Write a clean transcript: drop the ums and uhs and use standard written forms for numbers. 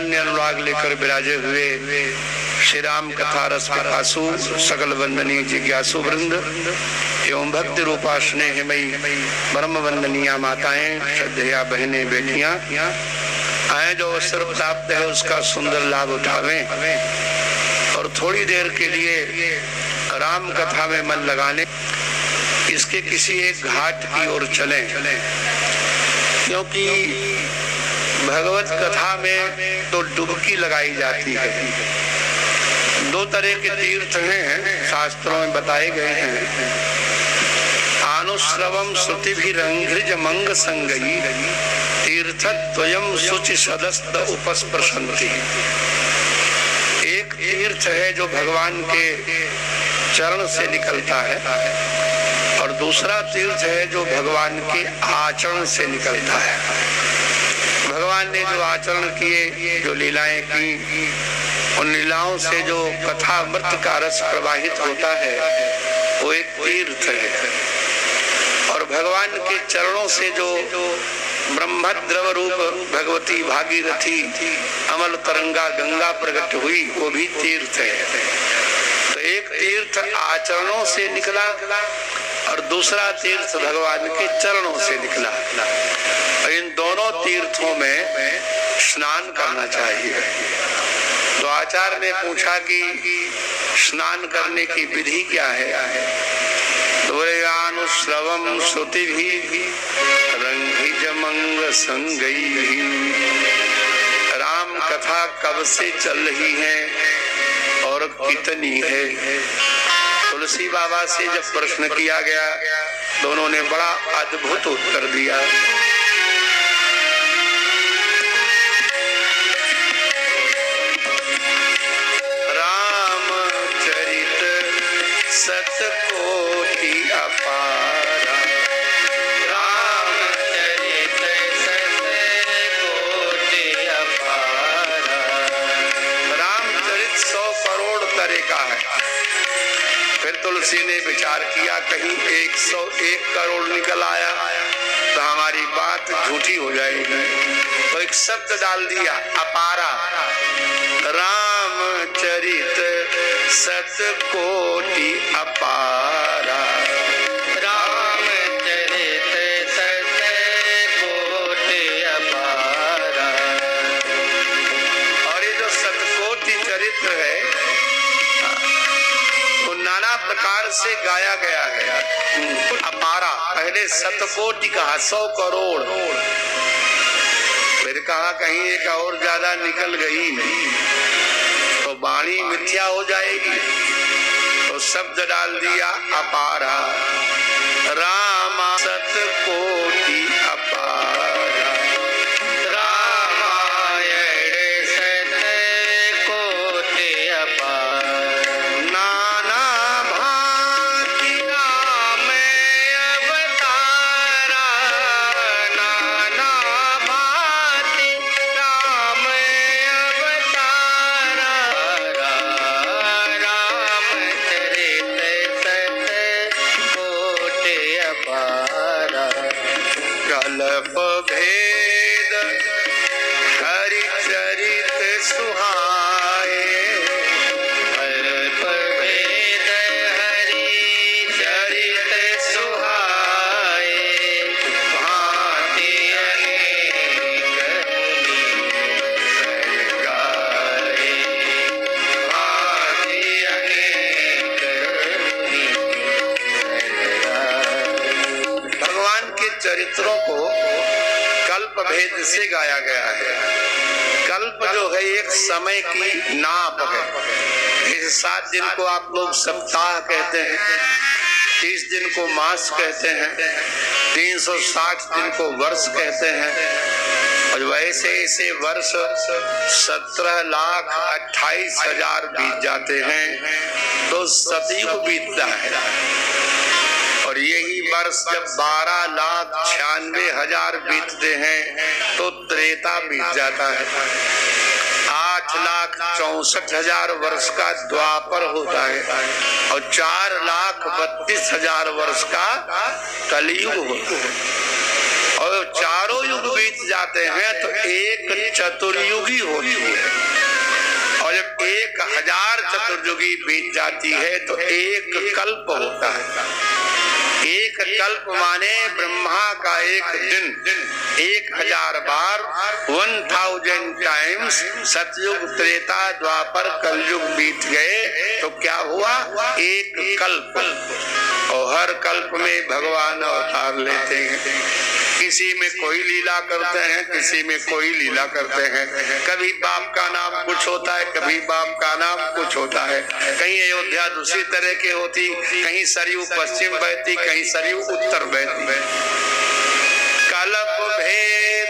अनन्य अनुराग लेकर विराजे हुए श्री राम कथा रस पिपासु सकल वंदनीय जिज्ञासु वृंद एवं भक्ति रूपा स्नेहमयी ब्रह्म वंदनीय माताएं, श्रद्धेया बहनें, बेटियां आए जो अवसर प्राप्त है उसका सुंदर लाभ उठावें और थोड़ी देर के लिए राम कथा में मन लगाने इसके किसी एक घाट की ओर चलें, क्योंकि भगवत कथा में तो डुबकी लगाई जाती है। दो तरह के तीर्थ हैं, शास्त्रों में बताए गए हैं। आनुश्रवम श्रुति भी रंघ्रिज मंग संगई तीर्थद्वयम शुचि सदस्त उपस्पृशन्ति। एक तीर्थ है जो भगवान के चरण से निकलता है और दूसरा तीर्थ है जो भगवान के आचरण से निकलता है। भगवान ने जो आचरण किए, जो लीलाएं की, उन लीलाओं से जो कथा अमृत का रस प्रवाहित होता है वो एक तीर्थ है। और भगवान के चरणों से जो ब्रह्मद्रव रूप भगवती भागीरथी अमल तरंगा गंगा प्रकट हुई वो भी तीर्थ है। तो एक तीर्थ आचरणों से निकला और दूसरा तीर्थ भगवान के चरणों से निकला। और इन दोनों तीर्थों में स्नान करना चाहिए। तो आचार्य ने पूछा कि स्नान करने की विधि क्या है? अनुश्रवम श्रुति भी रंघिज मंग संगई। राम कथा कब से चल रही है और कितनी है? तुलसी बाबा से जब प्रश्न किया गया तो उन्होंने बड़ा अद्भुत उत्तर दिया। रामचरित सतकोटि अपारा, रामचरित सतकोटि अपारा। रामचरित 100 करोड़ तरह का है। फिर तुलसी ने विचार किया कहीं 101 करोड़ निकल आया तो हमारी बात झूठी हो जाएगी। तो एक शब्द डाल दिया अपारा। रामचरित सतकोटि अपारा, रामचरित सतकोटि अपारा। और ये जो सतकोटि चरित्र है वो नाना प्रकार से गाया गया है। अपारा, पहले सतकोटि कहा 100 करोड़, फिर कहा कहीं एक और ज्यादा निकल गई तो वाणी मिथ्या हो जाएगी, तो शब्द डाल दिया अपारा। रामा सतकोटि अपारा, रामायण सतकोटि अपारा। नाना भांति राम अवतारा, नाना भांति राम अवतारा। रामचरित सतकोटि अपारा। कल्प भेद हरिचरित सुहाए, कल्प भेद हरिचरित सुहाए। भांति अनेक मुनि गाए, भांति अनेक मुनि गाए। भगवान के चरित्रों को कल्प भेद से गाया गया है। कल्प जो है एक समय की नाप है। इस 7 दिन को आप लोग सप्ताह कहते हैं, 30 दिन को मास कहते हैं, 360 दिन को वर्ष कहते हैं। और वैसे ऐसे वर्ष 17,28,000 बीत जाते हैं तो सतयुग बीतता है। और यही वर्ष जब 12,96,000 बीतते हैं तो त्रेता बीत जाता है। 8,64,000 वर्ष का द्वापर होता है और 4,32,000 वर्ष का कलयुग होता है। और चारों युग युग बीत जाते हैं तो एक चतुर्युगी होती है, और जब 1000 चतुर्युगी बीत जाती है तो एक कल्प होता है। एक कल्प माने ब्रह्मा का एक दिन, 1000 बार, 1000 टाइम्स सतयुग त्रेता द्वापर कलयुग बीत गए तो क्या हुआ? एक कल्प। और हर कल्प में भगवान अवतार लेते हैं। किसी में कोई लीला करते हैं, किसी में कोई लीला करते हैं। कभी बाप का नाम कुछ होता है, कभी बाप का नाम कुछ होता है। कहीं अयोध्या दूसरी तरह की होती, कहीं सरयू पश्चिम बहती, कहीं सरयू उत्तर बहती। कल्प भेद